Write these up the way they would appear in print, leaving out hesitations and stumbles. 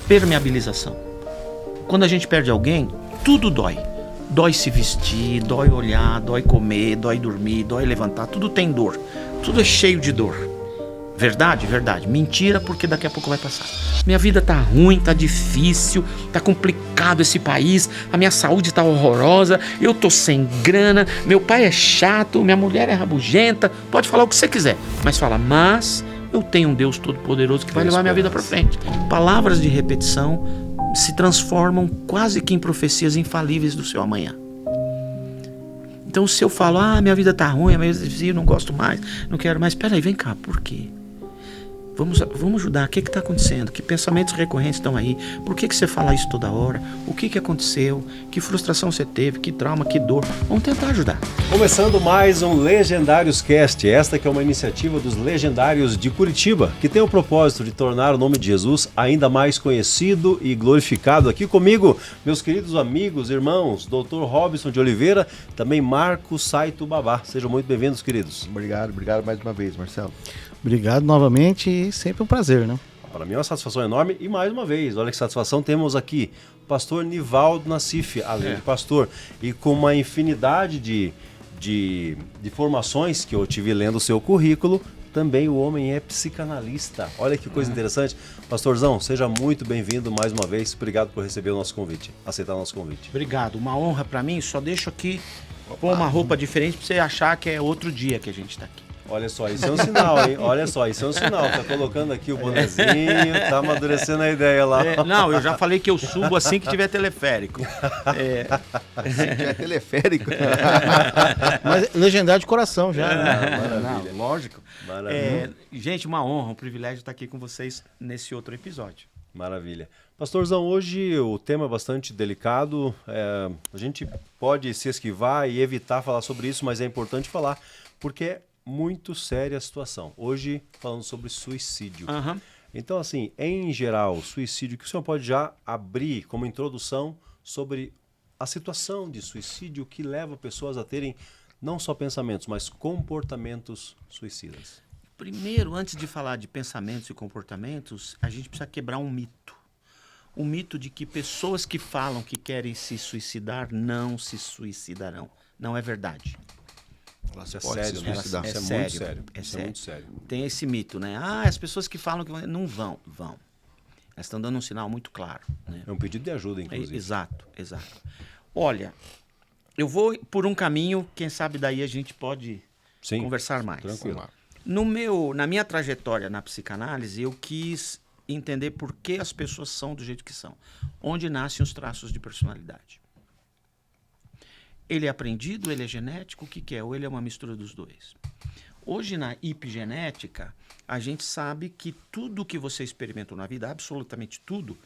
permeabilização. Quando a gente perde alguém, tudo dói. Dói se vestir, dói olhar, dói comer, dói dormir, dói levantar. Tudo tem dor. Tudo é cheio de dor. Verdade? Verdade. Mentira, porque daqui a pouco vai passar. Minha vida tá ruim, tá difícil, tá complicado esse país, a minha saúde tá horrorosa, eu tô sem grana, meu pai é chato, minha mulher é rabugenta. Pode falar o que você quiser, mas fala, mas eu tenho um Deus Todo-Poderoso que vai levar minha vida para frente. Palavras de repetição se transformam quase que em profecias infalíveis do seu amanhã. Então se eu falo, minha vida tá ruim, eu não gosto mais, não quero mais, peraí, vem cá, por quê? Vamos ajudar, o que está acontecendo? Que pensamentos recorrentes estão aí? Por que você fala isso toda hora? O que aconteceu? Que frustração você teve? Que trauma? Que dor? Vamos tentar ajudar. Começando mais um Legendários Cast, esta que é uma iniciativa dos Legendários de Curitiba, que tem o propósito de tornar o nome de Jesus ainda mais conhecido e glorificado. Aqui comigo, meus queridos amigos, irmãos, Dr. Robson de Oliveira, também Marcos Saito Babá. Sejam muito bem-vindos, queridos. Obrigado mais uma vez, Marcelo. Obrigado novamente e sempre um prazer, né? Para mim é uma satisfação enorme e mais uma vez, olha que satisfação, temos aqui o pastor Nivaldo Nassif, além de pastor, e com uma infinidade de formações que eu tive lendo o seu currículo, também o homem é psicanalista. Olha que coisa interessante. Pastorzão, seja muito bem-vindo mais uma vez, obrigado por receber o nosso convite, aceitar o nosso convite. Obrigado, uma honra para mim, só deixo aqui pôr uma roupa diferente para você achar que é outro dia que a gente está aqui. Olha só, isso é um sinal, hein? Olha só, isso é um sinal. Tá colocando aqui o bonezinho, tá amadurecendo a ideia lá. Não, eu já falei que eu subo assim que tiver teleférico. Assim que é teleférico. Mas legendário de coração já, né? Maravilha. Não, lógico. Maravilha. Gente, uma honra, um privilégio estar aqui com vocês nesse outro episódio. Maravilha. Pastorzão, hoje o tema é bastante delicado. A gente pode se esquivar e evitar falar sobre isso, mas é importante falar, porque é muito séria a situação. Hoje, falando sobre suicídio. Uhum. Então, assim, em geral, suicídio, que o senhor pode já abrir como introdução sobre a situação de suicídio que leva pessoas a terem não só pensamentos, mas comportamentos suicidas. Primeiro, antes de falar de pensamentos e comportamentos, a gente precisa quebrar um mito. O mito de que pessoas que falam que querem se suicidar não se suicidarão. Não é verdade. Isso é sério, né? Isso é muito sério. Isso é muito sério. Tem esse mito, né? As pessoas que falam que não vão. Elas estão dando um sinal muito claro, né? É um pedido de ajuda, inclusive. Exato. Olha, eu vou por um caminho, quem sabe daí a gente pode conversar mais. Tranquilo. Na minha trajetória na psicanálise, eu quis entender por que as pessoas são do jeito que são. Onde nascem os traços de personalidade. Ele é aprendido, ele é genético, o que é? Ou ele é uma mistura dos dois? Hoje, na epigenética, a gente sabe que tudo que você experimentou na vida, absolutamente tudo,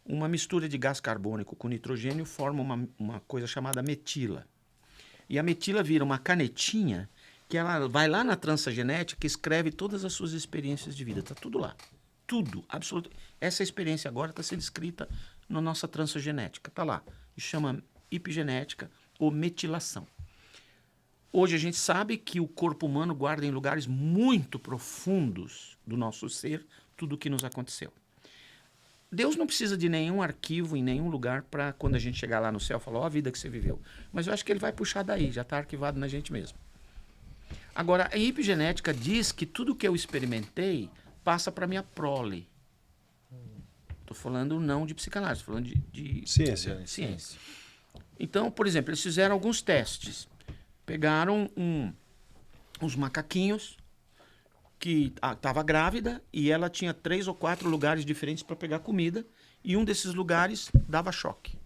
uma mistura de gás carbônico com nitrogênio forma uma coisa chamada metila. E a metila vira uma canetinha que ela vai lá na trança genética e escreve todas as suas experiências de vida. Está tudo lá. Tudo, absolutamente. Essa experiência agora está sendo escrita na nossa trança genética. Está lá. Isso chama epigenética ou metilação. Hoje a gente sabe que o corpo humano guarda em lugares muito profundos do nosso ser tudo o que nos aconteceu. Deus não precisa de nenhum arquivo em nenhum lugar para quando a gente chegar lá no céu falar, a vida que você viveu. Mas eu acho que ele vai puxar daí, já está arquivado na gente mesmo. Agora, a epigenética diz que tudo que eu experimentei passa para minha prole. Estou falando não de psicanálise, estou falando de ciência. Então, por exemplo, eles fizeram alguns testes. Pegaram uns macaquinhos que estava grávida e ela tinha 3 ou 4 lugares diferentes para pegar comida e um desses lugares dava choque.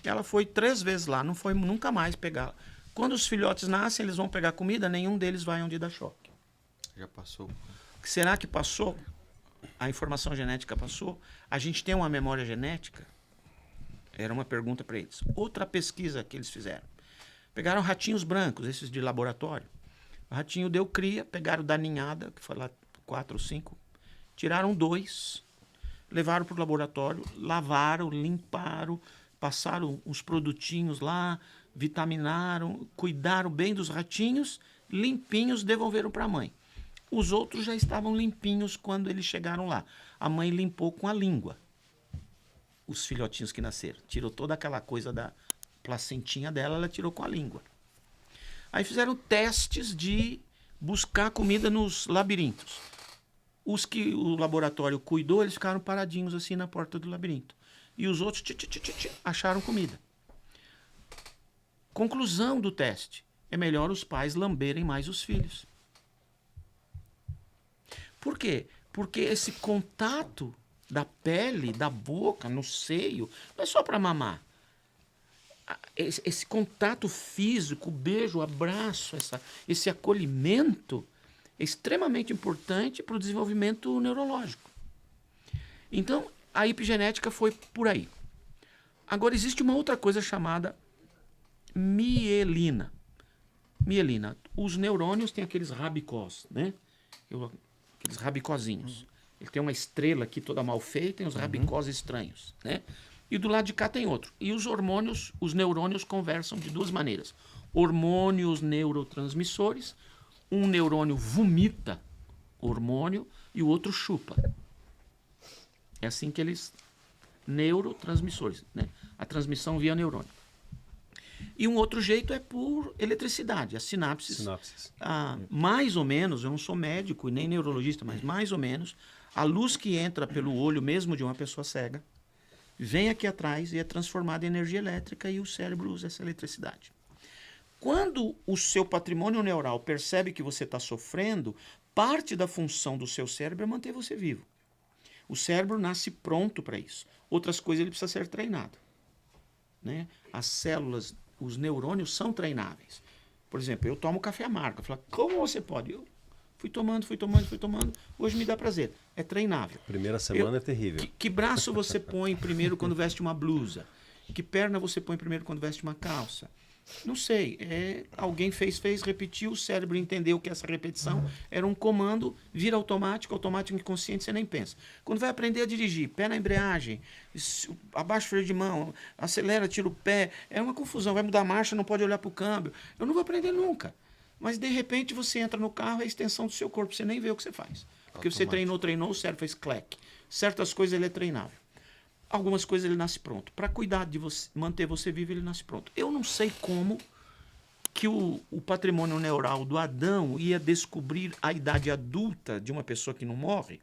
Ela foi 3 vezes lá, não foi nunca mais pegar. Quando os filhotes nascem, eles vão pegar comida, nenhum deles vai onde dá choque. Já passou. Será que passou? A informação genética passou? A gente tem uma memória genética? Era uma pergunta para eles. Outra pesquisa que eles fizeram. Pegaram ratinhos brancos, esses de laboratório. O ratinho deu cria, pegaram da ninhada, que foi lá 4 ou 5, tiraram 2, levaram para o laboratório, lavaram, limparam, passaram uns produtinhos lá, vitaminaram, cuidaram bem dos ratinhos, limpinhos, devolveram para a mãe. Os outros já estavam limpinhos quando eles chegaram lá. A mãe limpou com a língua. os filhotinhos que nasceram. Tirou toda aquela coisa da placentinha dela, ela tirou com a língua. Aí fizeram testes de buscar comida nos labirintos. Os que o laboratório cuidou, eles ficaram paradinhos assim na porta do labirinto. E os outros acharam comida. Conclusão do teste. É melhor os pais lamberem mais os filhos. Por quê? Porque esse contato da pele, da boca, no seio, não é só para mamar. Esse contato físico, o beijo, o abraço, esse acolhimento é extremamente importante para o desenvolvimento neurológico. Então, a epigenética foi por aí. Agora, existe uma outra coisa chamada mielina. Mielina. Os neurônios têm aqueles rabicós, né? Aqueles rabicozinhos. Ele tem uma estrela aqui toda mal feita, tem os rabicós estranhos, né? E do lado de cá tem outro. E os hormônios, os neurônios conversam de duas maneiras. Hormônios neurotransmissores, um neurônio vomita hormônio e o outro chupa. É assim que eles... Neurotransmissores, né? A transmissão via neurônio. E um outro jeito é por eletricidade, as sinapses. Mais ou menos, eu não sou médico e nem neurologista, mas mais ou menos, a luz que entra pelo olho mesmo de uma pessoa cega, vem aqui atrás e é transformada em energia elétrica e o cérebro usa essa eletricidade. Quando o seu patrimônio neural percebe que você está sofrendo, parte da função do seu cérebro é manter você vivo. O cérebro nasce pronto para isso. Outras coisas ele precisa ser treinado, né? As células, os neurônios são treináveis. Por exemplo, eu tomo café amargo. Eu falo, como você pode? Eu fui tomando. Hoje me dá prazer. É treinável. Primeira semana é terrível. Que braço você põe primeiro quando veste uma blusa? Que perna você põe primeiro quando veste uma calça? Não sei. Alguém fez, repetiu, o cérebro entendeu que essa repetição era um comando, vira automático inconsciente, você nem pensa. Quando vai aprender a dirigir, pé na embreagem, abaixa o freio de mão, acelera, tira o pé, é uma confusão, vai mudar a marcha, não pode olhar para o câmbio. Eu não vou aprender nunca. Mas de repente você entra no carro, é a extensão do seu corpo, você nem vê o que você faz. Porque você treinou, o cérebro fez clack. Certas coisas ele é treinável. Algumas coisas ele nasce pronto. Para cuidar de você, manter você vivo, ele nasce pronto. Eu não sei como que o patrimônio neural do Adão ia descobrir a idade adulta de uma pessoa que não morre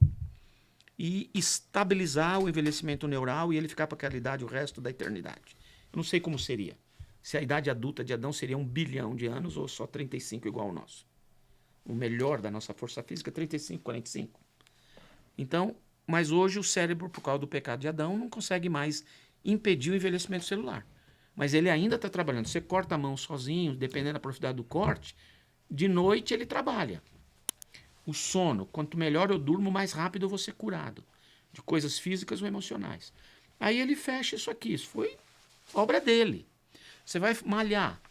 e estabilizar o envelhecimento neural e ele ficar para aquela idade o resto da eternidade. Eu não sei como seria. Se a idade adulta de Adão seria 1 bilhão de anos ou só 35 igual ao nosso. O melhor da nossa força física é 35, 45. Então... Mas hoje o cérebro, por causa do pecado de Adão, não consegue mais impedir o envelhecimento celular. Mas ele ainda está trabalhando. Você corta a mão sozinho, dependendo da profundidade do corte, de noite ele trabalha. O sono, quanto melhor eu durmo, mais rápido eu vou ser curado. De coisas físicas ou emocionais. Aí ele fecha isso aqui. Isso foi obra dele. Você vai malhar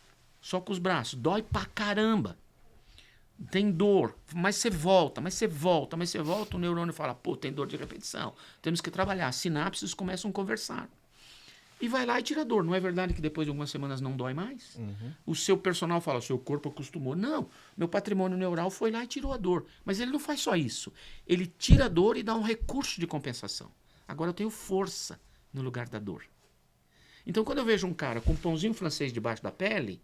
só com os braços. Dói pra caramba. Tem dor, mas você volta, o neurônio fala, pô, tem dor de repetição, temos que trabalhar, as sinapses começam a conversar. E vai lá e tira a dor. Não é verdade que depois de algumas semanas não dói mais? O seu personal fala, o seu corpo acostumou. Não, meu patrimônio neural foi lá e tirou a dor. Mas ele não faz só isso. Ele tira a dor e dá um recurso de compensação. Agora eu tenho força no lugar da dor. Então quando eu vejo um cara com um pãozinho francês debaixo da pele,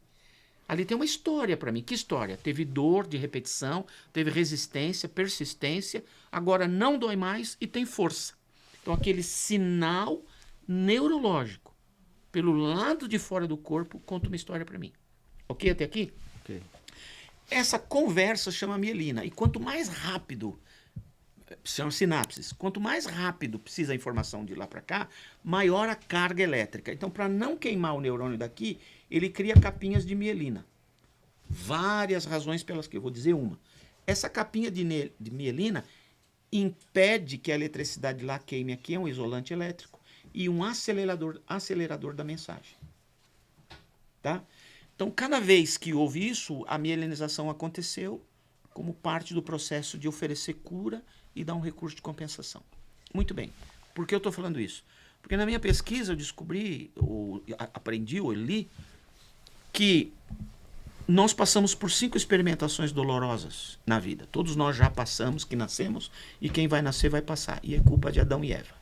ali tem uma história para mim. Que história? Teve dor de repetição, teve resistência, persistência, agora não dói mais e tem força. Então aquele sinal neurológico pelo lado de fora do corpo conta uma história para mim. Ok até aqui? Ok. Essa conversa chama mielina. E quanto mais rápido, são sinapses, quanto mais rápido precisa a informação de lá para cá, maior a carga elétrica. Então, para não queimar o neurônio daqui, ele cria capinhas de mielina. Várias razões pelas que eu vou dizer uma. Essa capinha de mielina impede que a eletricidade lá queime aqui, é um isolante elétrico e um acelerador da mensagem. Tá? Então, cada vez que houve isso, a mielinização aconteceu como parte do processo de oferecer cura e dar um recurso de compensação. Muito bem. Por que eu estou falando isso? Porque na minha pesquisa eu descobri, ou aprendi, ou li, que nós passamos por 5 experimentações dolorosas na vida. Todos nós já passamos, que nascemos, e quem vai nascer vai passar. E é culpa de Adão e Eva.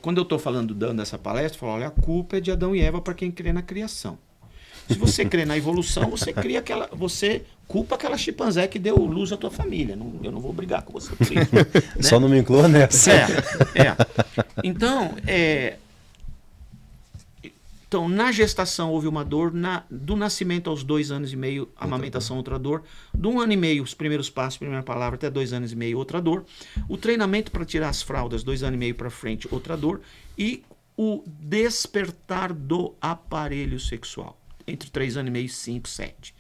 Quando eu estou dando essa palestra, eu falo, olha, a culpa é de Adão e Eva para quem crê na criação. Se você crê na evolução, você culpa aquela chimpanzé que deu luz à tua família. Eu não vou brigar com você por isso. Né? Só não me inclua nessa. Então, na gestação houve uma dor, do nascimento aos 2 anos e meio, amamentação, outra dor. Do 1 ano e meio, os primeiros passos, primeira palavra, até 2 anos e meio, outra dor. O treinamento para tirar as fraldas, 2 anos e meio para frente, outra dor. E o despertar do aparelho sexual, entre 3 anos e meio e 5, 7.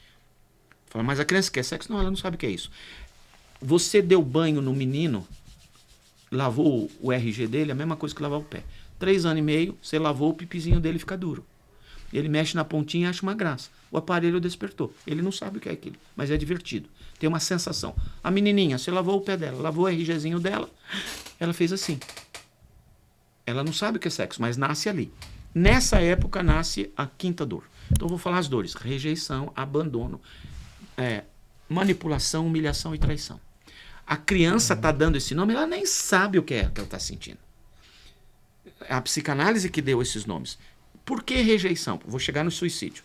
Fala, mas a criança quer sexo? Não, ela não sabe o que é isso. Você deu banho no menino, lavou o RG dele, a mesma coisa que lavar o pé. 3 anos e meio, você lavou, o pipizinho dele fica duro. Ele mexe na pontinha e acha uma graça. O aparelho despertou. Ele não sabe o que é aquilo, mas é divertido. Tem uma sensação. A menininha, você lavou o pé dela, lavou o RGzinho dela, ela fez assim. Ela não sabe o que é sexo, mas nasce ali. Nessa época nasce a 5ª dor. Então eu vou falar as dores: rejeição, abandono, manipulação, humilhação e traição. A criança está dando esse nome, ela nem sabe o que é que ela está sentindo. A psicanálise que deu esses nomes. Por que rejeição? Vou chegar no suicídio.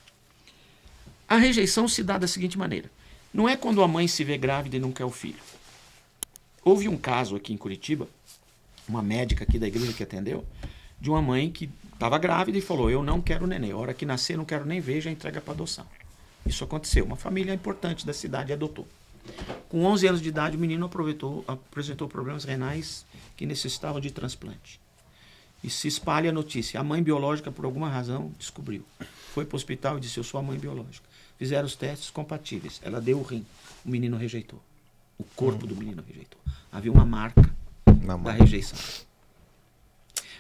A rejeição se dá da seguinte maneira. Não é quando a mãe se vê grávida e não quer o filho. Houve um caso aqui em Curitiba, uma médica aqui da igreja que atendeu, de uma mãe que estava grávida e falou, eu não quero neném. A hora que nascer, não quero nem ver, já entrega para adoção. Isso aconteceu. Uma família importante da cidade adotou. Com 11 anos de idade, o menino apresentou problemas renais que necessitavam de transplante. E se espalha a notícia. A mãe biológica, por alguma razão, descobriu. Foi para o hospital e disse, eu sou a mãe biológica. Fizeram os testes compatíveis. Ela deu o rim. O menino rejeitou. O corpo do menino rejeitou. Havia uma marca da rejeição.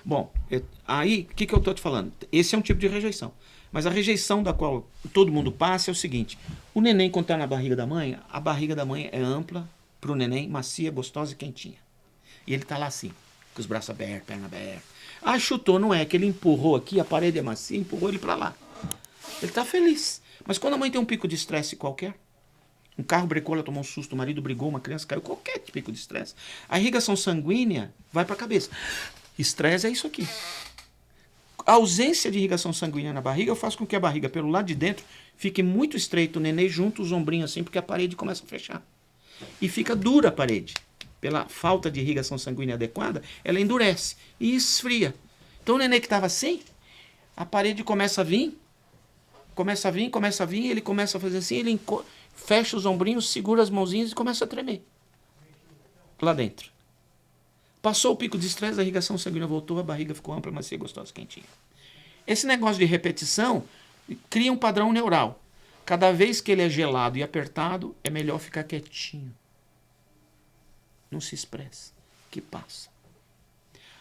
Bom, aí, o que eu estou te falando? Esse é um tipo de rejeição. Mas a rejeição da qual todo mundo passa é o seguinte. O neném, quando está na barriga da mãe, a barriga da mãe é ampla para o neném, macia, gostosa e quentinha. E ele está lá assim, com os braços abertos, perna aberta. Ah, chutou, não é que ele empurrou aqui, a parede é macia, empurrou ele para lá. Ele está feliz. Mas quando a mãe tem um pico de estresse qualquer, um carro brecou, ela tomou um susto, o marido brigou, uma criança caiu, qualquer pico de estresse, a irrigação sanguínea vai para a cabeça. Estresse é isso aqui. A ausência de irrigação sanguínea na barriga faz com que a barriga, pelo lado de dentro, fique muito estreito, o neném junto os ombrinhos assim, porque a parede começa a fechar. E fica dura a parede. Pela falta de irrigação sanguínea adequada, ela endurece e esfria. Então o neném que estava assim, a parede começa a vir, ele começa a fazer assim, ele fecha os ombrinhos, segura as mãozinhas e começa a tremer. Lá dentro. Passou o pico de estresse, a irrigação sanguínea voltou, a barriga ficou ampla, macia, gostosa, quentinha. Esse negócio de repetição cria um padrão neural. Cada vez que ele é gelado e apertado, é melhor ficar quietinho. Não se expressa, que passa.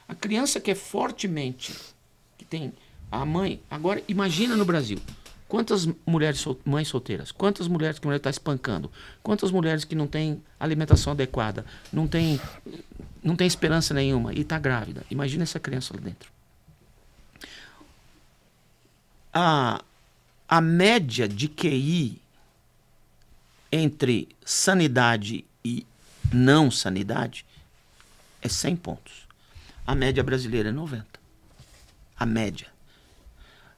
A criança que é fortemente, que tem a mãe, agora imagina no Brasil, quantas mulheres, mães solteiras, quantas mulheres que a mulher está espancando, quantas mulheres que não têm alimentação adequada, não tem esperança nenhuma e está grávida. Imagina essa criança lá dentro. A média de QI entre sanidade e não sanidade é 100 pontos. A média brasileira é 90. A média.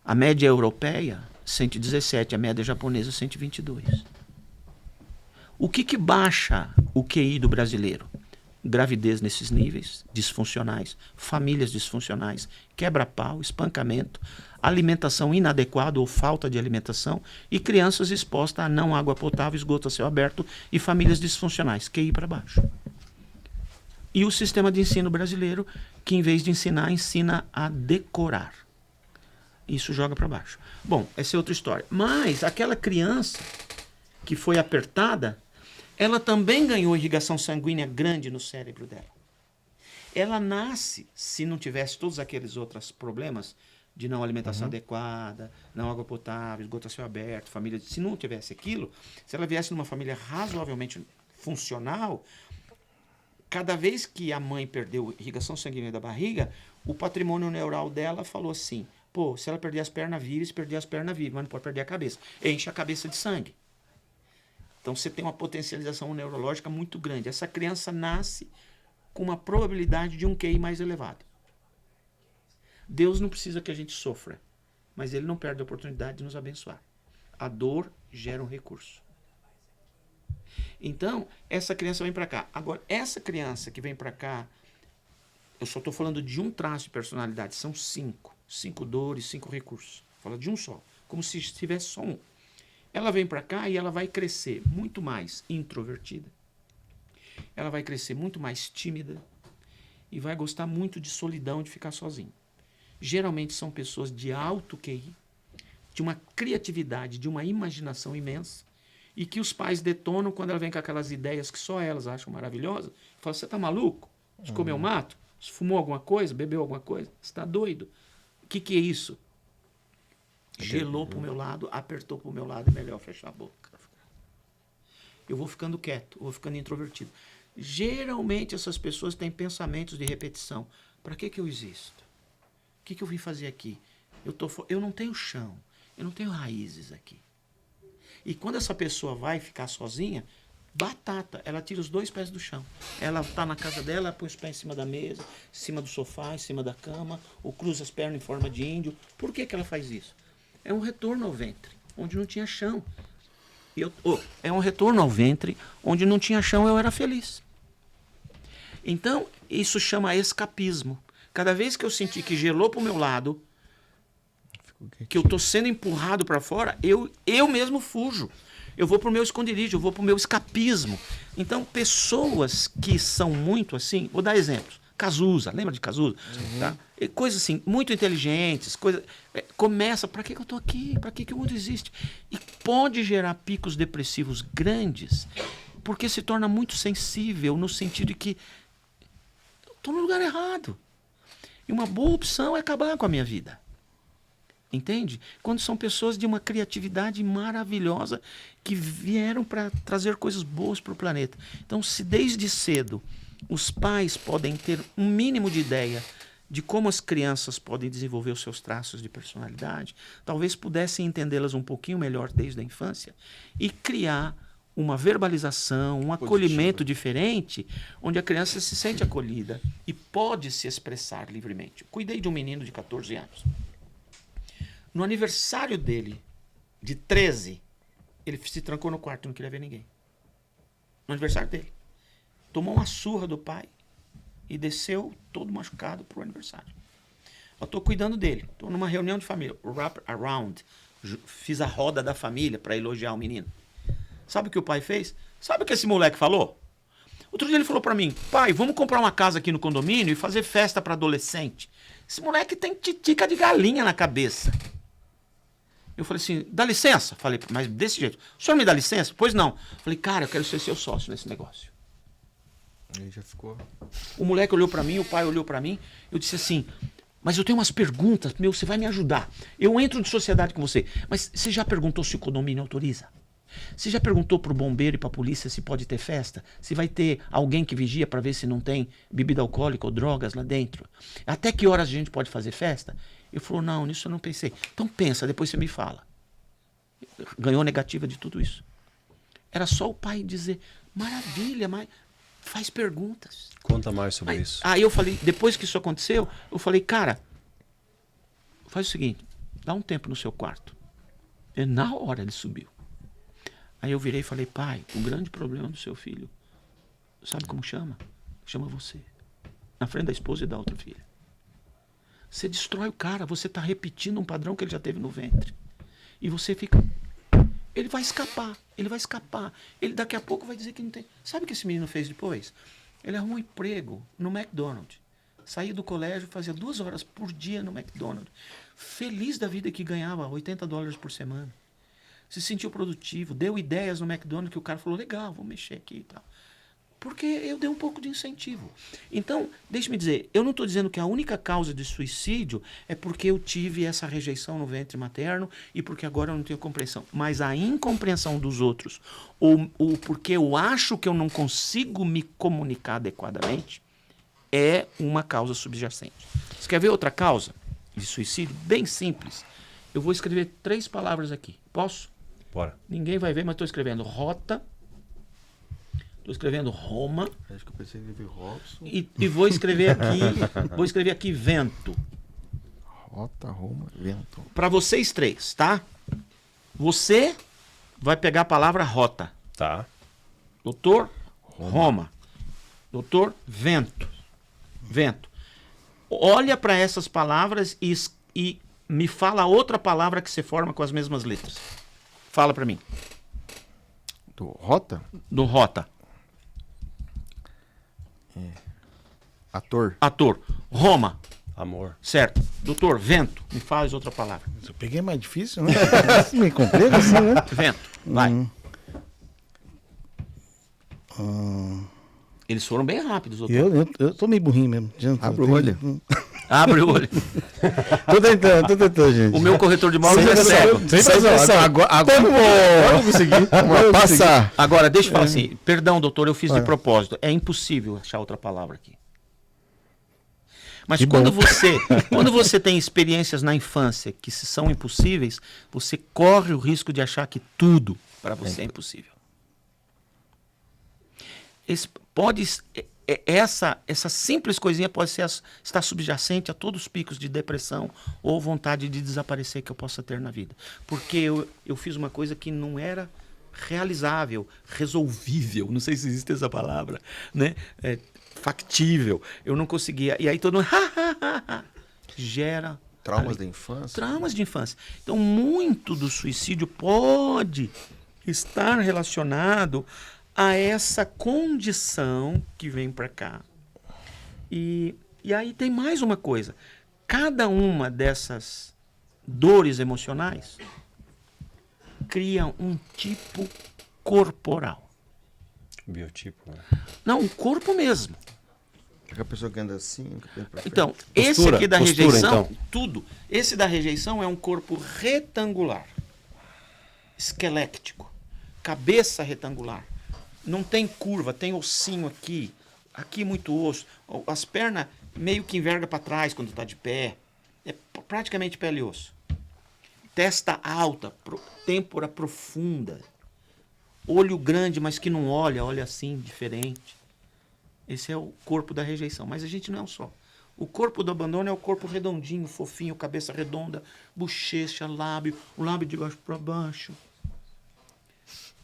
A média europeia, 117. A média japonesa, 122. O que baixa o QI do brasileiro? Gravidez nesses níveis, disfuncionais, famílias disfuncionais, quebra-pau, espancamento, alimentação inadequada ou falta de alimentação e crianças expostas a não água potável, esgoto a céu aberto e famílias disfuncionais, QI para baixo. E o sistema de ensino brasileiro, que em vez de ensinar, ensina a decorar. Isso joga para baixo. Bom, essa é outra história. Mas aquela criança que foi apertada, ela também ganhou irrigação sanguínea grande no cérebro dela. Ela nasce, se não tivesse todos aqueles outros problemas de não alimentação adequada, não água potável, esgoto a céu aberto, família, se não tivesse aquilo, se ela viesse numa família razoavelmente funcional, cada vez que a mãe perdeu irrigação sanguínea da barriga, o patrimônio neural dela falou assim, pô, se ela perder as pernas, vive, se perder as pernas, vive, mas não pode perder a cabeça. Enche a cabeça de sangue. Então você tem uma potencialização neurológica muito grande. Essa criança nasce com uma probabilidade de um QI mais elevado. Deus não precisa que a gente sofra, mas Ele não perde a oportunidade de nos abençoar. A dor gera um recurso. Então, essa criança vem para cá. Agora, essa criança que vem para cá, eu só estou falando de um traço de personalidade. São 5. 5 dores, 5 recursos. Fala de um só. Como se tivesse só um. Ela vem para cá e ela vai crescer muito mais introvertida. Ela vai crescer muito mais tímida. E vai gostar muito de solidão, de ficar sozinha. Geralmente são pessoas de alto QI, de uma criatividade, de uma imaginação imensa, e que os pais detonam quando ela vem com aquelas ideias que só elas acham maravilosas. Fala, você tá maluco? Você comeu mato? Você fumou alguma coisa? Bebeu alguma coisa? Você tá doido? O que é isso? Gelou pro meu lado, apertou pro meu lado, é melhor fechar a boca. Eu vou ficando quieto, eu vou ficando introvertido. Geralmente essas pessoas têm pensamentos de repetição. Para que eu existo? O que eu vim fazer aqui? Eu não tenho chão, eu não tenho raízes aqui. E quando essa pessoa vai ficar sozinha, batata, ela tira os 2 pés do chão. Ela está na casa dela, põe os pés em cima da mesa, em cima do sofá, em cima da cama, ou cruza as pernas em forma de índio. Por que ela faz isso? É um retorno ao ventre, onde não tinha chão. É um retorno ao ventre, onde não tinha chão, eu era feliz. Então, isso chama escapismo. Cada vez que eu senti que gelou para o meu lado, que eu estou sendo empurrado para fora, eu mesmo fujo. Eu vou para o meu esconderijo, eu vou para o meu escapismo. Então, pessoas que são muito assim, vou dar exemplos. Cazuza, lembra de Cazuza? Tá? E coisas assim, muito inteligentes, começa, para que eu estou aqui? Para que o mundo existe? E pode gerar picos depressivos grandes, porque se torna muito sensível no sentido de que estou no lugar errado. E uma boa opção é acabar com a minha vida. Entende? Quando são pessoas de uma criatividade maravilhosa que vieram para trazer coisas boas para o planeta. Então, se desde cedo os pais podem ter um mínimo de ideia de como as crianças podem desenvolver os seus traços de personalidade, talvez pudessem entendê-las um pouquinho melhor desde a infância e criar uma verbalização, um acolhimento diferente, onde a criança se sente acolhida e pode se expressar livremente. Cuidei de um menino de 14 anos. No aniversário dele, de 13, ele se trancou no quarto e não queria ver ninguém. No aniversário dele. Tomou uma surra do pai e desceu todo machucado pro aniversário. Eu estou cuidando dele. Estou numa reunião de família. Wrap around. Fiz a roda da família para elogiar o menino. Sabe o que o pai fez? Sabe o que esse moleque falou? Outro dia ele falou para mim, pai, vamos comprar uma casa aqui no condomínio e fazer festa para adolescente. Esse moleque tem titica de galinha na cabeça. Eu falei assim, dá licença? Falei, mas desse jeito. O senhor me dá licença? Pois não. Falei, cara, eu quero ser seu sócio nesse negócio. Aí já ficou. O moleque olhou pra mim, o pai olhou pra mim. Eu disse assim, mas eu tenho umas perguntas, você vai me ajudar. Eu entro de sociedade com você. Mas você já perguntou se o condomínio autoriza? Você já perguntou pro bombeiro e pra polícia se pode ter festa? Se vai ter alguém que vigia pra ver se não tem bebida alcoólica ou drogas lá dentro? Até que horas a gente pode fazer festa? Ele falou, não, nisso eu não pensei. Então pensa, depois você me fala. Ganhou negativa de tudo isso. Era só o pai dizer, maravilha, mas faz perguntas. Conta mais sobre isso. Aí eu falei, depois que isso aconteceu, eu falei, cara, faz o seguinte, dá um tempo no seu quarto. E na hora ele subiu. Aí eu virei e falei, pai, o grande problema do seu filho, sabe como chama? Chama você. Na frente da esposa e da outra filha. Você destrói o cara, você está repetindo um padrão que ele já teve no ventre. E você fica... Ele vai escapar, ele vai escapar. Ele daqui a pouco vai dizer que não tem... Sabe o que esse menino fez depois? Ele arrumou um emprego no McDonald's. Saía do colégio, fazia 2 horas por dia no McDonald's. Feliz da vida que ganhava $80 por semana. Se sentiu produtivo, deu ideias no McDonald's que o cara falou, legal, vou mexer aqui e tal. Porque eu dei um pouco de incentivo. Então, deixe-me dizer, eu não estou dizendo que a única causa de suicídio é porque eu tive essa rejeição no ventre materno e porque agora eu não tenho compreensão. Mas a incompreensão dos outros, ou porque eu acho que eu não consigo me comunicar adequadamente, é uma causa subjacente. Você quer ver outra causa de suicídio? Bem simples. Eu vou escrever 3 palavras aqui. Posso? Bora. Ninguém vai ver, mas estou escrevendo rota. Estou escrevendo Roma. Acho que eu pensei em ver Robson. E vou escrever aqui vento. Rota, Roma, vento. Para vocês três, tá? Você vai pegar a palavra rota. Tá. Doutor, Roma. Doutor, vento. Vento. Olha para essas palavras e me fala outra palavra que se forma com as mesmas letras. Fala para mim. Do Rota? Do rota. Ator. Ator. Roma. Amor. Certo. Doutor, vento. Me faz outra palavra. Eu peguei mais difícil, né? Me complica assim, né? Vento. Vai. Eles foram bem rápidos, doutor. Eu tô meio burrinho mesmo. Abre o olho. Abre o olho. Tô tentando, gente. O meu corretor de mouse é cego. Sem pressão. Agora eu consegui. Passar. Agora, deixa eu falar assim. Perdão, doutor, eu fiz de propósito. É impossível achar outra palavra aqui. Mas Que quando bom. quando você tem experiências na infância que se são impossíveis, você corre o risco de achar que tudo para você é impossível. Essa simples coisinha pode estar subjacente a todos os picos de depressão ou vontade de desaparecer que eu possa ter na vida. Porque eu fiz uma coisa que não era realizável, resolvível, não sei se existe essa palavra, né? Factível. Eu não conseguia. E aí todo mundo gera Traumas da infância. traumas de infância. Então, muito do suicídio pode estar relacionado a essa condição que vem para cá. E aí tem mais uma coisa. Cada uma dessas dores emocionais cria um tipo corporal. Biotipo. Né? Não, um corpo mesmo. É a pessoa que anda assim, que tem pra frente. Então, esse Postura, aqui da postura, rejeição, então. tudo. Esse da rejeição é um corpo retangular, esquelético, cabeça retangular. Não tem curva, tem ossinho aqui, aqui muito osso. As pernas meio que enverga para trás quando está de pé. É praticamente pele e osso. Testa alta, têmpora profunda. Olho grande, mas que não olha assim, diferente. Esse é o corpo da rejeição. Mas a gente não é um só. O corpo do abandono é o corpo redondinho, fofinho, cabeça redonda, bochecha, lábio, o lábio de baixo para baixo.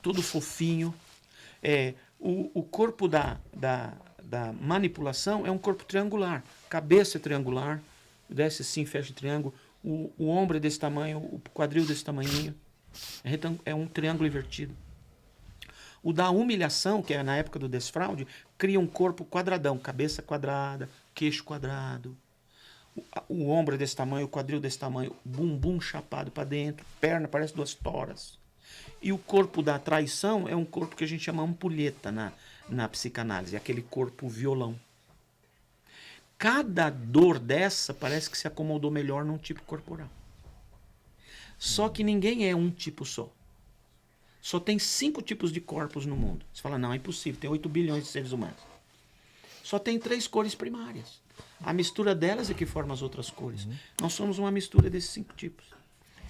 Tudo fofinho. O corpo da manipulação é um corpo triangular. Cabeça é triangular, desce assim, fecha triângulo. O ombro é desse tamanho, o quadril desse tamanhinho. É um triângulo invertido. O da humilhação, que é na época do desfraude, cria um corpo quadradão, cabeça quadrada, queixo quadrado. O ombro é desse tamanho, o quadril desse tamanho, bumbum chapado para dentro, perna parece 2 toras. E o corpo da traição é um corpo que a gente chama ampulheta na psicanálise, aquele corpo violão. Cada dor dessa parece que se acomodou melhor num tipo corporal. Só que ninguém é um tipo só. Só tem 5 tipos de corpos no mundo. Você fala, não, é impossível, tem 8 bilhões de seres humanos. Só tem 3 cores primárias. A mistura delas é que forma as outras cores. Nós somos uma mistura desses 5 tipos.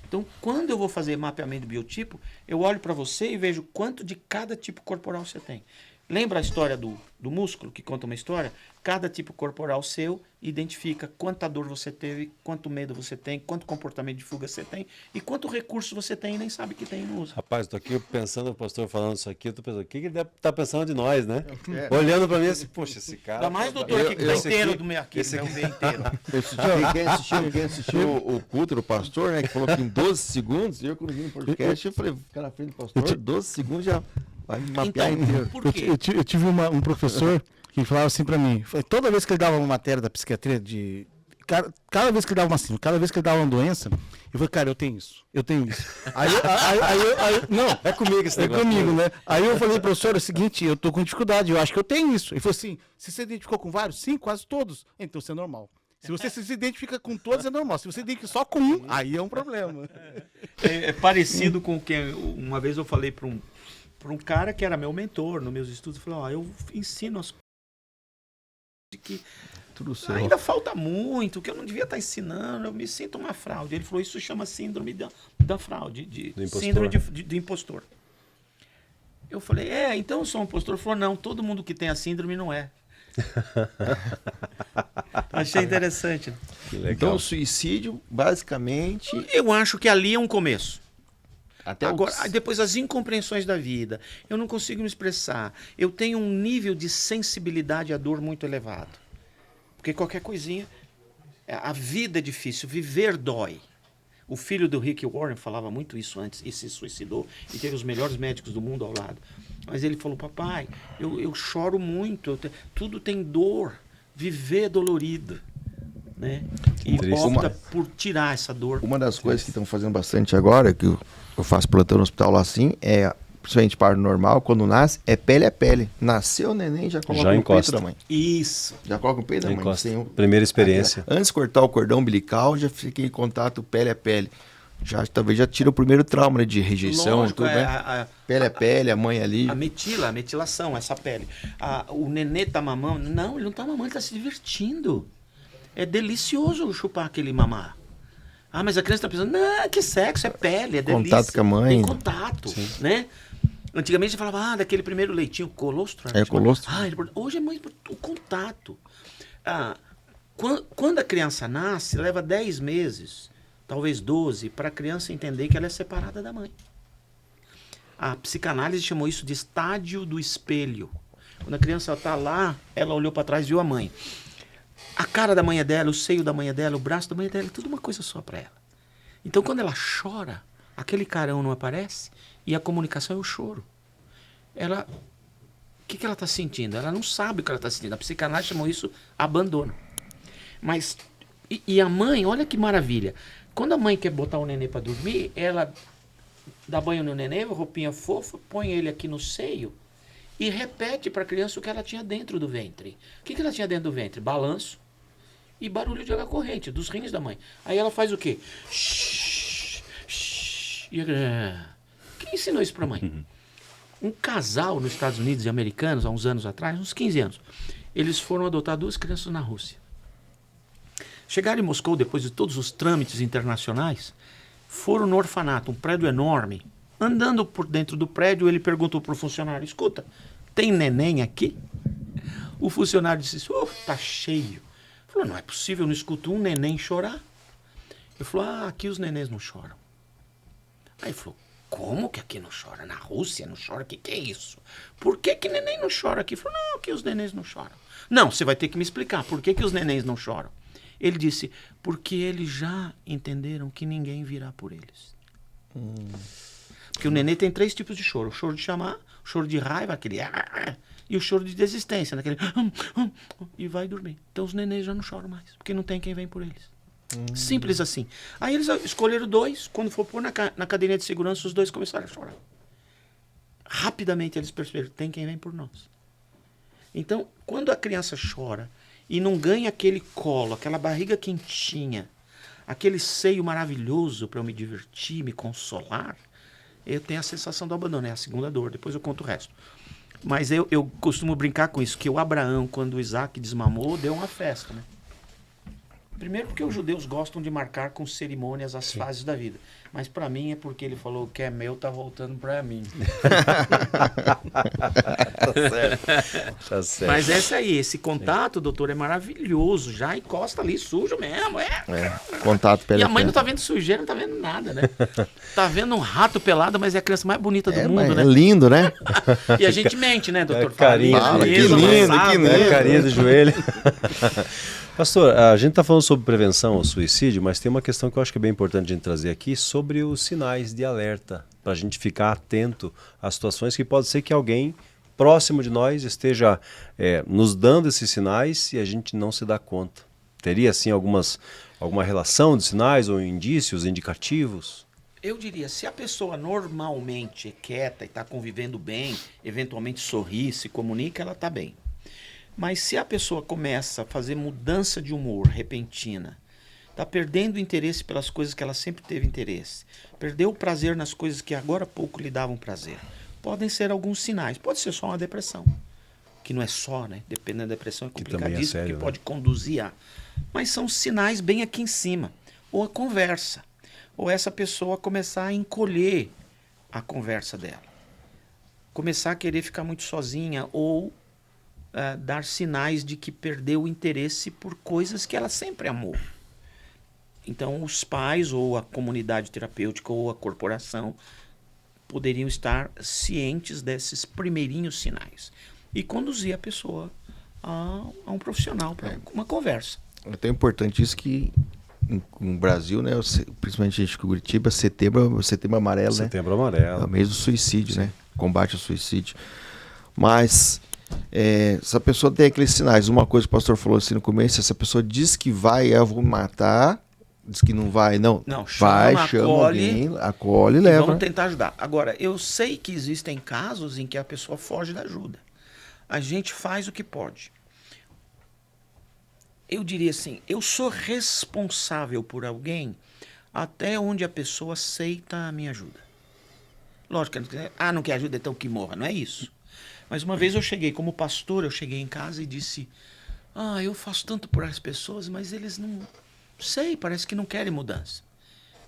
Então, quando eu vou fazer mapeamento do biotipo, eu olho para você e vejo quanto de cada tipo corporal você tem. Lembra a história do músculo, que conta uma história? Cada tipo corporal seu identifica quanta dor você teve, quanto medo você tem, quanto comportamento de fuga você tem e quanto recurso você tem e nem sabe que tem e não usa. Rapaz, tô aqui pensando, o pastor falando isso aqui, eu tô pensando, o que ele deve estar pensando de nós, né? Olhando pra mim assim, poxa, esse cara... Ainda mais doutor aqui que tá esse inteiro aqui- do meio aqui, esse vai ver inteiro. Quem assistiu o culto do pastor, né? Que falou que em 12 segundos, eu quando vim no podcast, eu falei, ficar na frente do pastor, 12 segundos já vai me mapear inteiro. Por quê? Eu tive um professor que falava assim pra mim, toda vez que ele dava uma matéria da psiquiatria, cada vez que ele dava cada vez que ele dava uma doença, eu falei, cara, eu tenho isso. Aí não, É comigo esse é negócio. comigo, né? Aí eu falei, professor, é o seguinte, eu tô com dificuldade, eu acho que eu tenho isso. Ele falou assim, se você identificou com vários? Sim, quase todos. Então isso é normal. Se você se identifica com todos, é normal. Se você identifica só com um, aí é um problema. É parecido com o que uma vez eu falei para um cara que era meu mentor nos meus estudos. Eu falei, eu ensino as coisas que Tudo certo. ainda falta muito, que eu não devia estar ensinando, eu me sinto uma fraude. Ele falou, isso chama síndrome da fraude, Do impostor. síndrome do impostor. Eu falei, então eu sou um impostor. Ele falou, não, todo mundo que tem a síndrome não é. Achei interessante. Que legal. Então, o suicídio, basicamente, Eu acho que ali é um começo. até Agora, aí depois as incompreensões da vida. Eu não consigo me expressar. Eu tenho um nível de sensibilidade à dor muito elevado. Porque qualquer coisinha... A vida é difícil, viver dói. O filho do Rick Warren falava muito isso antes e se suicidou. E teve os melhores médicos do mundo ao lado. Mas ele falou, papai, eu choro muito. Tudo tem dor. Viver é dolorido. Né? E triste. opta por tirar essa dor. uma das coisas que estão fazendo bastante agora, que eu faço plantão no hospital lá assim, é, principalmente parto normal, quando nasce, é pele a pele. Nasceu o neném, já coloca Já no encosta. peito da mãe. Isso. Já coloca no peito da mãe. Encosta. Sem Primeira experiência. Antes de cortar o cordão umbilical, já fiquei em contato pele a pele. Talvez já tira o primeiro trauma, né, de rejeição, Lógico, tudo, é, né? Pele a pele, a mãe ali. a metilação, essa pele. O nenê tá mamando. Não, ele não tá mamando, ele tá se divertindo. É delicioso chupar aquele mamar. Ah, mas a criança tá pensando, não, que sexo, é pele, é delícia. Contato com a mãe. Tem contato, né? Antigamente você falava, daquele primeiro leitinho, colostro. É, colostro. Hoje é mais o contato. Quando a criança nasce, leva 10 meses, talvez 12, para a criança entender que ela é separada da mãe. A psicanálise chamou isso de estágio do espelho. Quando a criança está lá, ela olhou para trás e viu a mãe. A cara da mãe é dela, o seio da mãe é dela, o braço da mãe é dela, é tudo uma coisa só para ela. Então, quando ela chora, aquele carão não aparece e a comunicação é o choro. Ela... O que ela está sentindo? Ela não sabe o que ela está sentindo. A psicanálise chamou isso abandono. Mas... E a mãe, olha que maravilha. Quando a mãe quer botar o nenê para dormir, ela dá banho no nenê, roupinha fofa, põe ele aqui no seio e repete para a criança o que ela tinha dentro do ventre. O que ela tinha dentro do ventre? Balanço e barulho de água corrente, dos rins da mãe. Aí ela faz o quê? Shhh, shhh. Quem ensinou isso para a mãe? Um casal nos Estados Unidos e americanos, há uns anos atrás, uns 15 anos, eles foram adotar 2 crianças na Rússia. Chegaram em Moscou, depois de todos os trâmites internacionais, foram no orfanato, um prédio enorme. Andando por dentro do prédio, ele perguntou para o funcionário, escuta, tem neném aqui? O funcionário disse, tá cheio. Ele falou, não é possível, eu não escuto um neném chorar. Ele falou, aqui os nenéns não choram. Aí ele falou, como que aqui não chora? Na Rússia não chora? O que é isso? Por que neném não chora aqui? Ele falou, não, aqui os nenéns não choram. Não, você vai ter que me explicar, por que os nenéns não choram? Ele disse, porque eles já entenderam que ninguém virá por eles. Porque o nenê tem 3 tipos de choro. O choro de chamar, o choro de raiva, aquele... E o choro de desistência, naquele... E vai dormir. Então os nenês já não choram mais, porque não tem quem vem por eles. Simples assim. Aí eles escolheram 2, quando for pôr na cadeirinha de segurança, os 2 começaram a chorar. Rapidamente eles perceberam, tem quem vem por nós. Então, quando a criança chora e não ganha aquele colo, aquela barriga quentinha, aquele seio maravilhoso para eu me divertir, me consolar, eu tenho a sensação do abandono, é a segunda dor, depois eu conto o resto. Mas eu costumo brincar com isso, que o Abraão, quando o Isaac desmamou, deu uma festa, né? Primeiro porque os judeus gostam de marcar com cerimônias as fases da vida. Mas para mim é porque ele falou, o que é meu tá voltando para mim. Tá certo. Mas esse aí, esse contato, doutor, é maravilhoso. Já encosta ali, sujo mesmo, Contato pele E a a mãe pele. não tá vendo sujeira, não tá vendo nada, né? Tá vendo um rato pelado, mas é a criança mais bonita do mundo, Mas né? é lindo, né? E a gente mente, né, doutor? É carinho. Fala, que beleza, lindo, avançado, que né? lindo. É a carinha do joelho. Pastor, a gente está falando sobre prevenção ao suicídio, mas tem uma questão que eu acho que é bem importante a gente trazer aqui sobre os sinais de alerta, para a gente ficar atento às situações que pode ser que alguém próximo de nós esteja nos dando esses sinais e a gente não se dá conta. Teria, assim, alguma relação de sinais ou indícios, indicativos? Eu diria, se a pessoa normalmente é quieta e está convivendo bem, eventualmente sorri, se comunica, ela está bem. Mas se a pessoa começa a fazer mudança de humor repentina, está perdendo interesse pelas coisas que ela sempre teve interesse, perdeu o prazer nas coisas que agora há pouco lhe davam prazer, podem ser alguns sinais. Pode ser só uma depressão, que não é só, né? Dependendo da depressão é também é complicadíssimo, sério, porque né? pode conduzir a... Mas são sinais bem aqui em cima. Ou a conversa, ou essa pessoa começar a encolher a conversa dela, começar a querer ficar muito sozinha, ou dar sinais de que perdeu o interesse por coisas que ela sempre amou. Então, os pais, ou a comunidade terapêutica, ou a corporação, poderiam estar cientes desses primeirinhos sinais e conduzir a pessoa a um profissional para uma conversa. É tão importante isso que no Brasil, né, principalmente a gente de Curitiba, setembro amarelo, né? Setembro amarelo. É o mês do suicídio, né? Combate ao suicídio. Mas se a pessoa tem aqueles sinais, uma coisa que o pastor falou assim no começo, se a pessoa diz que vai, eu vou matar, diz que não vai, não vai, chama alguém, acolhe e leva. Vamos tentar ajudar. Agora, eu sei que existem casos em que a pessoa foge da ajuda. A gente faz o que pode. Eu diria assim, eu sou responsável por alguém até onde a pessoa aceita a minha ajuda. Lógico, não quer ajuda, então que morra, não é isso. Mas uma vez eu cheguei como pastor, eu cheguei em casa e disse, eu faço tanto por as pessoas, mas eles não sei, parece que não querem mudança.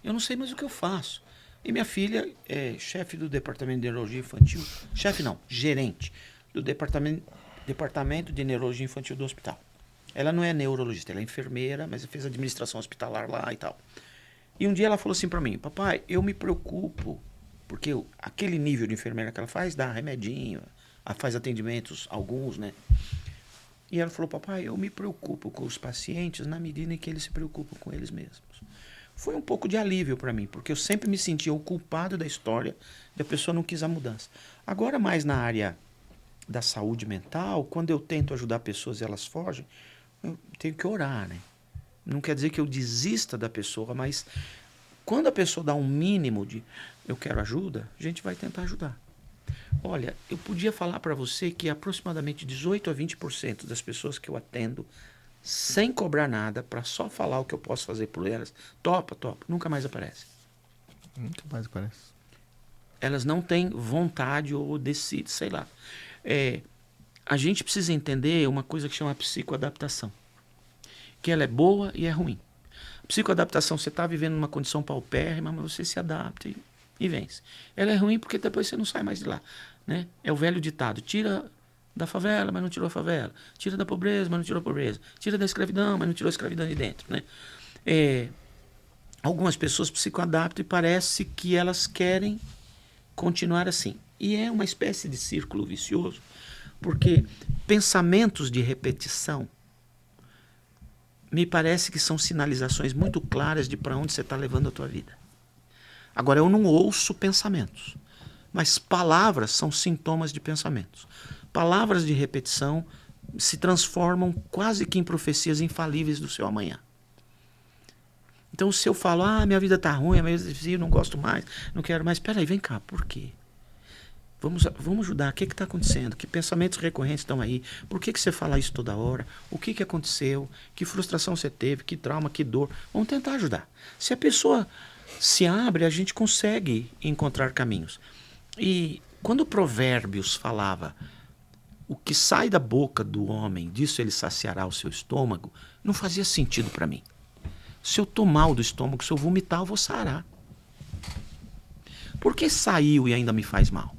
Eu não sei mais o que eu faço. E minha filha é chefe do departamento de neurologia infantil, chefe não, gerente do departamento de neurologia infantil do hospital. Ela não é neurologista, ela é enfermeira, mas fez administração hospitalar lá e tal. E um dia ela falou assim para mim, papai, eu me preocupo, porque aquele nível de enfermeira que ela faz, dá remedinho, faz atendimentos, alguns, né? E ela falou, papai, eu me preocupo com os pacientes na medida em que eles se preocupam com eles mesmos. Foi um pouco de alívio para mim, porque eu sempre me sentia o culpado da história e a pessoa não quis a mudança. Agora, mais na área da saúde mental, quando eu tento ajudar pessoas e elas fogem, eu tenho que orar, né? Não quer dizer que eu desista da pessoa, mas quando a pessoa dá um mínimo de eu quero ajuda, a gente vai tentar ajudar. Olha, eu podia falar para você que aproximadamente 18 a 20% das pessoas que eu atendo, sem cobrar nada, para só falar o que eu posso fazer por elas, topa, nunca mais aparece. Nunca mais aparece. Elas não têm vontade ou decidem, sei lá. A gente precisa entender uma coisa que chama psicoadaptação, que ela é boa e é ruim. Psicoadaptação, você está vivendo numa condição paupérrima, mas você se adapta e vence. Ela é ruim porque depois você não sai mais de lá, né? É o velho ditado, tira da favela, mas não tirou a favela. Tira da pobreza, mas não tirou a pobreza. Tira da escravidão, mas não tirou a escravidão de dentro, né? Algumas pessoas psicoadaptam e parece que elas querem continuar assim. E é uma espécie de círculo vicioso, porque pensamentos de repetição me parece que são sinalizações muito claras de para onde você está levando a tua vida. Agora, eu não ouço pensamentos, mas palavras são sintomas de pensamentos. Palavras de repetição se transformam quase que em profecias infalíveis do seu amanhã. Então, se eu falo, minha vida está ruim, minha vida é difícil, não gosto mais, não quero mais, espera aí, vem cá, por quê? Vamos ajudar. O que está acontecendo? Que pensamentos recorrentes estão aí? Por que você fala isso toda hora? O que aconteceu? Que frustração você teve? Que trauma? Que dor? Vamos tentar ajudar. Se a pessoa se abre, a gente consegue encontrar caminhos. E quando Provérbios falava o que sai da boca do homem, disso ele saciará o seu estômago, não fazia sentido para mim. Se eu tô mal do estômago, se eu vomitar, eu vou sarar. Por que saiu e ainda me faz mal?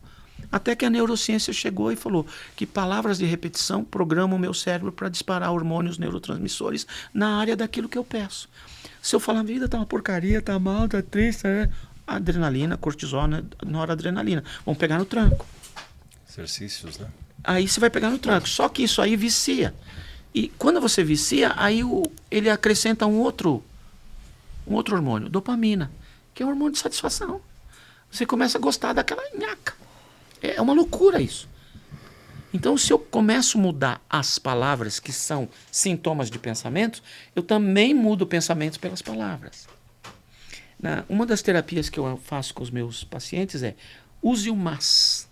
Até que a neurociência chegou e falou que palavras de repetição programam o meu cérebro para disparar hormônios neurotransmissores na área daquilo que eu peço. Se eu falar, a vida tá uma porcaria, tá mal, tá triste, adrenalina, cortisol, noradrenalina. Vamos pegar no tranco. Exercícios, né? Aí você vai pegar no tranco. Só que isso aí vicia. E quando você vicia, aí ele acrescenta um outro hormônio, dopamina, que é um hormônio de satisfação. Você começa a gostar daquela nhaca. É uma loucura isso. Então, se eu começo a mudar as palavras que são sintomas de pensamentos, eu também mudo pensamentos pelas palavras. Uma das terapias que eu faço com os meus pacientes é use o mas.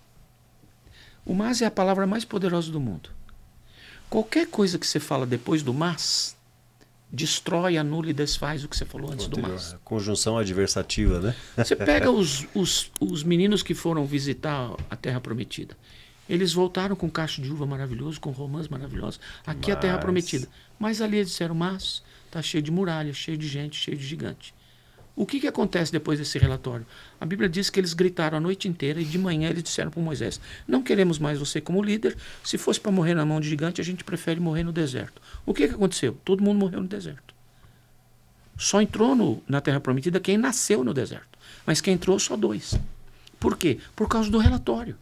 O mas é a palavra mais poderosa do mundo. Qualquer coisa que você fala depois do mas, destrói, anula e desfaz o que você falou antes do mas. Conjunção adversativa, né? Você pega os meninos que foram visitar a Terra Prometida. Eles voltaram com um cacho de uva maravilhoso, com romãs maravilhosos. Aqui é a Terra Prometida. Mas ali eles disseram, mas está cheio de muralha, cheio de gente, cheio de gigante. O que acontece depois desse relatório? A Bíblia diz que eles gritaram a noite inteira e de manhã eles disseram para Moisés: não queremos mais você como líder. Se fosse para morrer na mão de gigante, a gente prefere morrer no deserto. O que aconteceu? Todo mundo morreu no deserto. Só entrou na Terra Prometida quem nasceu no deserto. Mas quem entrou, só 2. Por quê? Por causa do relatório.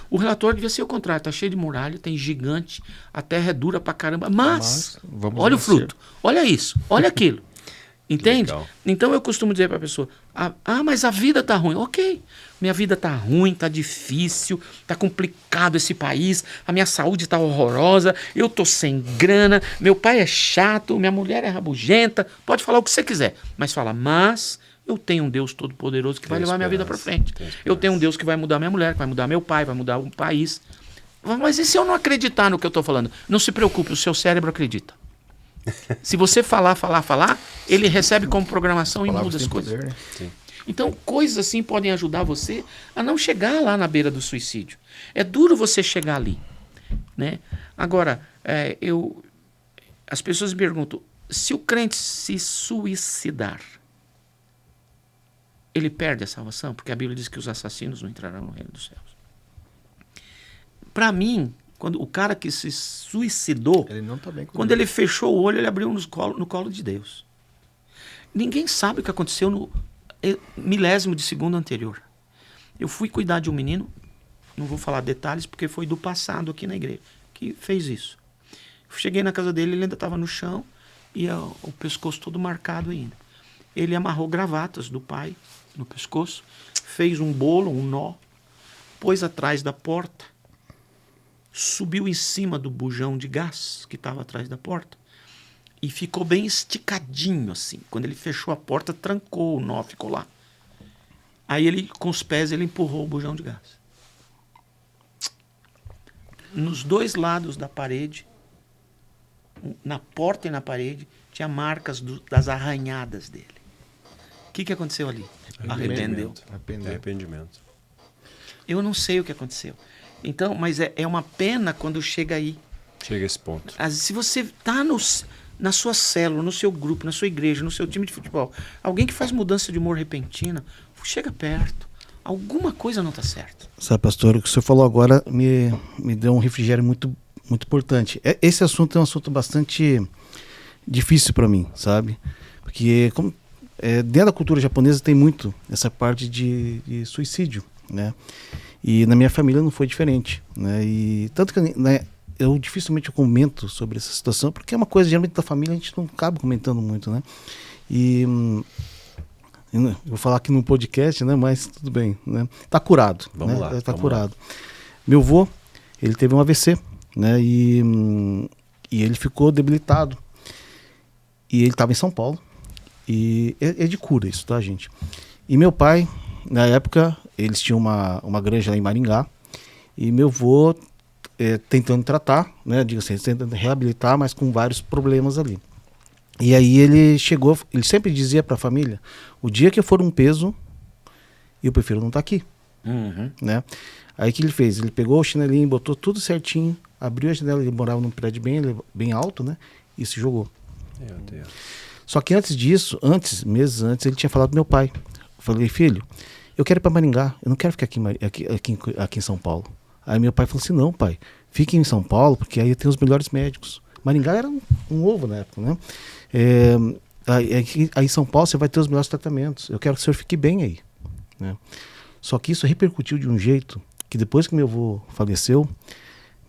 O relatório devia ser o contrário. Está cheio de muralha, tem gigante, a terra é dura pra caramba. Mas olha o fruto, olha isso, olha aquilo. Entende? Legal. Então eu costumo dizer para a pessoa: mas a vida tá ruim. Ok, minha vida tá ruim, tá difícil, tá complicado esse país, a minha saúde tá horrorosa, eu tô sem grana, meu pai é chato, minha mulher é rabugenta. Pode falar o que você quiser, mas fala: mas eu tenho um Deus todo-poderoso que vai levar minha vida para frente. Eu tenho um Deus que vai mudar minha mulher, que vai mudar meu pai, vai mudar o país. Mas e se eu não acreditar no que eu estou falando? Não se preocupe, o seu cérebro acredita. Se você falar, ele recebe como programação e muda as coisas. Poder, né? Então, coisas assim podem ajudar você a não chegar lá na beira do suicídio. É duro você chegar ali, né? Agora, as pessoas me perguntam: se o crente se suicidar, ele perde a salvação? Porque a Bíblia diz que os assassinos não entrarão no reino dos céus. Para mim, quando o cara que se suicidou, Ele não tá bem com quando Deus. ele fechou o olho, ele abriu no colo de Deus. Ninguém sabe o que aconteceu no milésimo de segundo anterior. Eu fui cuidar de um menino, não vou falar detalhes, porque foi do passado aqui na igreja, que fez isso. Cheguei na casa dele, ele ainda estava no chão e o pescoço todo marcado ainda. Ele amarrou gravatas do pai no pescoço, fez um bolo, um nó, pôs atrás da porta, subiu em cima do bujão de gás que estava atrás da porta e ficou bem esticadinho assim. Quando ele fechou a porta, trancou o nó, ficou lá. Aí ele, com os pés, ele empurrou o bujão de gás. Nos 2 lados da parede, na porta e na parede, tinha marcas das arranhadas dele. O que aconteceu ali? Arrependeu. Arrependimento. Eu não sei o que aconteceu. Então, mas é uma pena quando chega aí. Chega a esse ponto. Se você está na sua célula, no seu grupo, na sua igreja, no seu time de futebol, alguém que faz mudança de humor repentina, chega perto. Alguma coisa não está certa. Sabe, pastor, o que o senhor falou agora me deu um refrigério muito, muito importante. Esse assunto é um assunto bastante difícil para mim, sabe? Porque dentro da cultura japonesa tem muito essa parte de suicídio, né? E na minha família não foi diferente, né? E tanto que, né, eu dificilmente comento sobre essa situação, porque é uma coisa geralmente da família, a gente não acaba comentando muito, né? E eu vou falar aqui no podcast, né? Mas tudo bem, né? Tá curado. Vamos né? lá. Tá curado. Meu avô, ele teve um AVC, né? E ele ficou debilitado. E ele estava em São Paulo. E é de cura isso, tá, gente? E meu pai, na época, eles tinham uma granja lá em Maringá. E meu avô tentando tratar, né? Diga assim, tentando reabilitar, mas com vários problemas ali. E aí ele chegou, ele sempre dizia para a família: o dia que eu for um peso, eu prefiro não estar aqui. Uhum. Né? Aí o que ele fez? Ele pegou o chinelinho, botou tudo certinho, abriu a janela, ele morava num prédio bem alto, né? E se jogou. Meu Deus. Só que antes disso, meses antes, ele tinha falado pro meu pai. Eu falei: filho, eu quero ir para Maringá, eu não quero ficar aqui em São Paulo. Aí meu pai falou assim: não, pai, fique em São Paulo, porque aí tem os melhores médicos. Maringá era um ovo na época, né? Aí em São Paulo você vai ter os melhores tratamentos. Eu quero que o senhor fique bem aí. Né? Só que isso repercutiu de um jeito que depois que meu avô faleceu,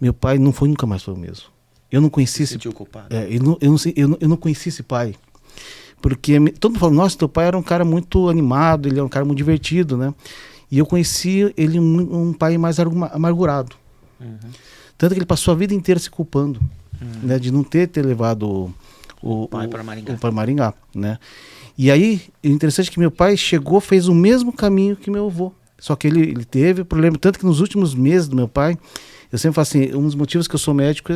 meu pai nunca mais foi o mesmo. Eu não conheci esse... Sentiu culpado. Eu não conheci esse pai. Porque todo mundo fala: nossa, teu pai era um cara muito animado, ele é um cara muito divertido, né? E eu conheci ele um pai mais amargurado. Uhum. Tanto que ele passou a vida inteira se culpando, né, de não ter levado o pai para Maringá. para Maringá, né? E aí, o interessante é que meu pai fez o mesmo caminho que meu avô. Só que ele teve problema, tanto que nos últimos meses do meu pai, eu sempre falo assim, um dos motivos que eu sou médico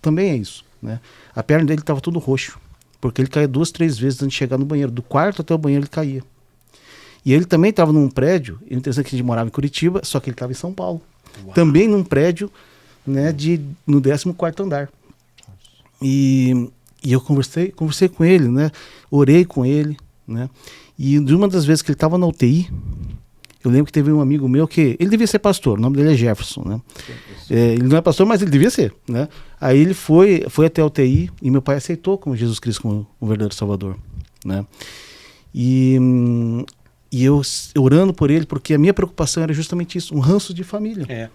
também é isso, né? A perna dele estava tudo roxo, porque ele caía 2, 3 vezes antes de chegar no banheiro. Do quarto até o banheiro ele caía. E ele também estava num prédio, interessante que a gente morava em Curitiba, só que ele estava em São Paulo. Uau. Também num prédio, né, no 14º andar. E eu conversei com ele, né? Orei com ele, né? E de uma das vezes que ele estava na UTI, eu lembro que teve um amigo meu que... Ele devia ser pastor, o nome dele é Jefferson, né? Ele não é pastor, mas ele devia ser, né? Aí ele foi até a UTI e meu pai aceitou como Jesus Cristo como o verdadeiro Salvador, né? E eu orando por ele, porque a minha preocupação era justamente isso, um ranço de família.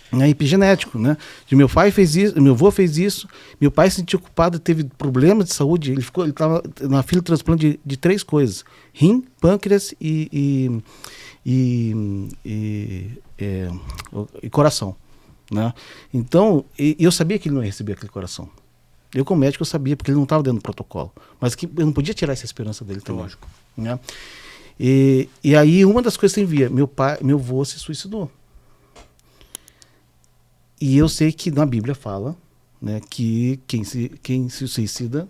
Né, epigenético, né? Meu avô fez isso, meu pai se sentiu culpado, teve problemas de saúde, ele estava na fila de transplante de 3 coisas: rim, pâncreas e coração, né? Então, eu sabia que ele não ia receber aquele coração. Eu, como médico, eu sabia, porque ele não estava dentro do protocolo. Mas que eu não podia tirar essa esperança dele também. Lógico. Né? E aí, uma das coisas que eu via, meu avô se suicidou. E eu sei que na Bíblia fala, né, que quem se suicida...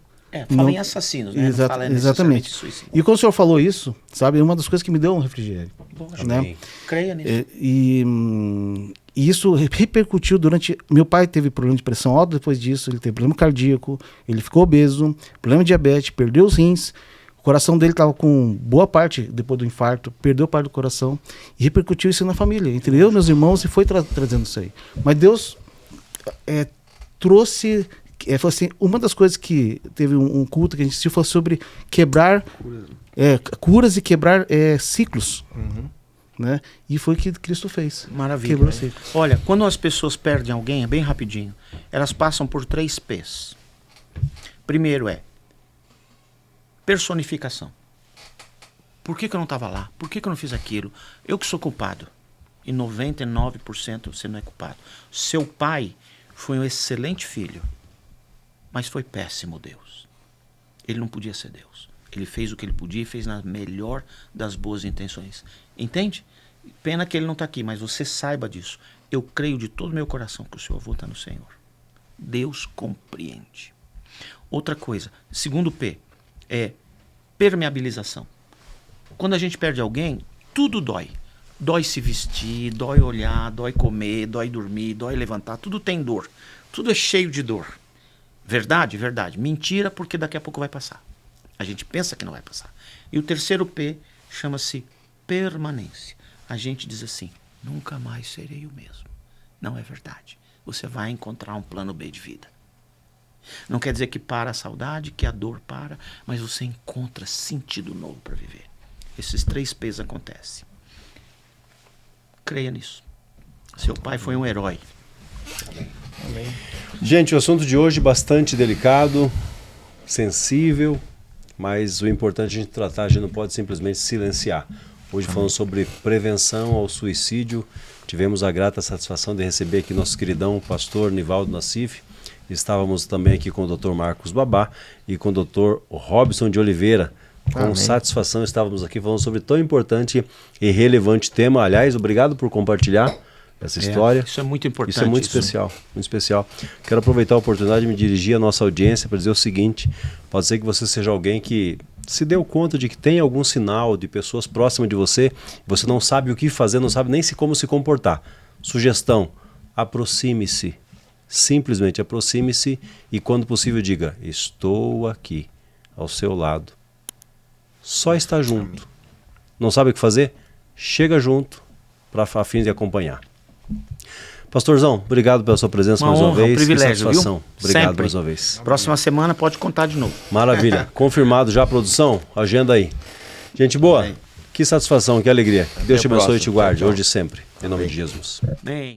Fala em assassinos, né? Não fala exatamente. Suicídio. E quando o senhor falou isso, sabe, é uma das coisas que me deu um refrigério. Né? Creia nisso. E isso repercutiu durante... Meu pai teve problema de pressão alta depois disso, ele teve problema cardíaco, ele ficou obeso, problema de diabetes, perdeu os rins, o coração dele estava com boa parte, depois do infarto, perdeu parte do coração, e repercutiu isso na família, entre eu e meus irmãos, e foi trazendo isso aí. Mas Deus trouxe... Foi assim, uma das coisas que teve um culto que a gente assistiu foi sobre quebrar curas e quebrar ciclos. Né? E foi o que Cristo fez. Maravilha. Quebrou ciclos. Olha, quando as pessoas perdem alguém, é bem rapidinho, elas passam por 3 P's. Primeiro é personificação. Por que eu não estava lá? Por que eu não fiz aquilo? Eu que sou culpado. E 99% você não é culpado. Seu pai foi um excelente filho, mas foi péssimo Deus. Ele não podia ser Deus. Ele fez o que ele podia e fez na melhor das boas intenções. Entende? Pena que ele não está aqui, mas você saiba disso. Eu creio de todo o meu coração que o seu avô está no Senhor. Deus compreende. Outra coisa, segundo P, é permeabilização. Quando a gente perde alguém, tudo dói. Dói se vestir, dói olhar, dói comer, dói dormir, dói levantar. Tudo tem dor. Tudo é cheio de dor. Verdade? Verdade. Mentira, porque daqui a pouco vai passar. A gente pensa que não vai passar. E o terceiro P chama-se permanência. A gente diz assim, nunca mais serei o mesmo. Não é verdade. Você vai encontrar um plano B de vida. Não quer dizer que para a saudade, que a dor para, mas você encontra sentido novo para viver. Esses 3 P's acontecem. Creia nisso. Seu pai foi um herói. Amém. Gente, o assunto de hoje é bastante delicado, sensível, mas o importante é a gente tratar, a gente não pode simplesmente silenciar. Hoje falando sobre prevenção ao suicídio, tivemos a grata satisfação de receber aqui nosso queridão pastor Nivaldo Nassif. Estávamos também aqui com o Dr. Marcos Babá e com o Dr. Robson de Oliveira. Com Amém. Satisfação estávamos aqui falando sobre tão importante e relevante tema. Aliás, obrigado por compartilhar essa história. Isso é muito importante. Isso é muito especial, muito especial. Quero aproveitar a oportunidade de me dirigir à nossa audiência para dizer o seguinte: pode ser que você seja alguém que se deu conta de que tem algum sinal de pessoas próximas de você, você não sabe o que fazer, não sabe nem como se comportar. Sugestão: aproxime-se. Simplesmente aproxime-se e, quando possível, diga: estou aqui, ao seu lado. Só está junto. Não sabe o que fazer? Chega junto para a fim de acompanhar. Pastorzão, obrigado pela sua presença mais uma vez. Um privilégio, que satisfação. Viu? Obrigado Sempre. mais uma vez. Próxima semana pode contar de novo. Maravilha. Confirmado já a produção? Agenda aí. Gente boa, que satisfação, que alegria. Deus te abençoe e te guarde, hoje e sempre. Em nome de Jesus. Bem.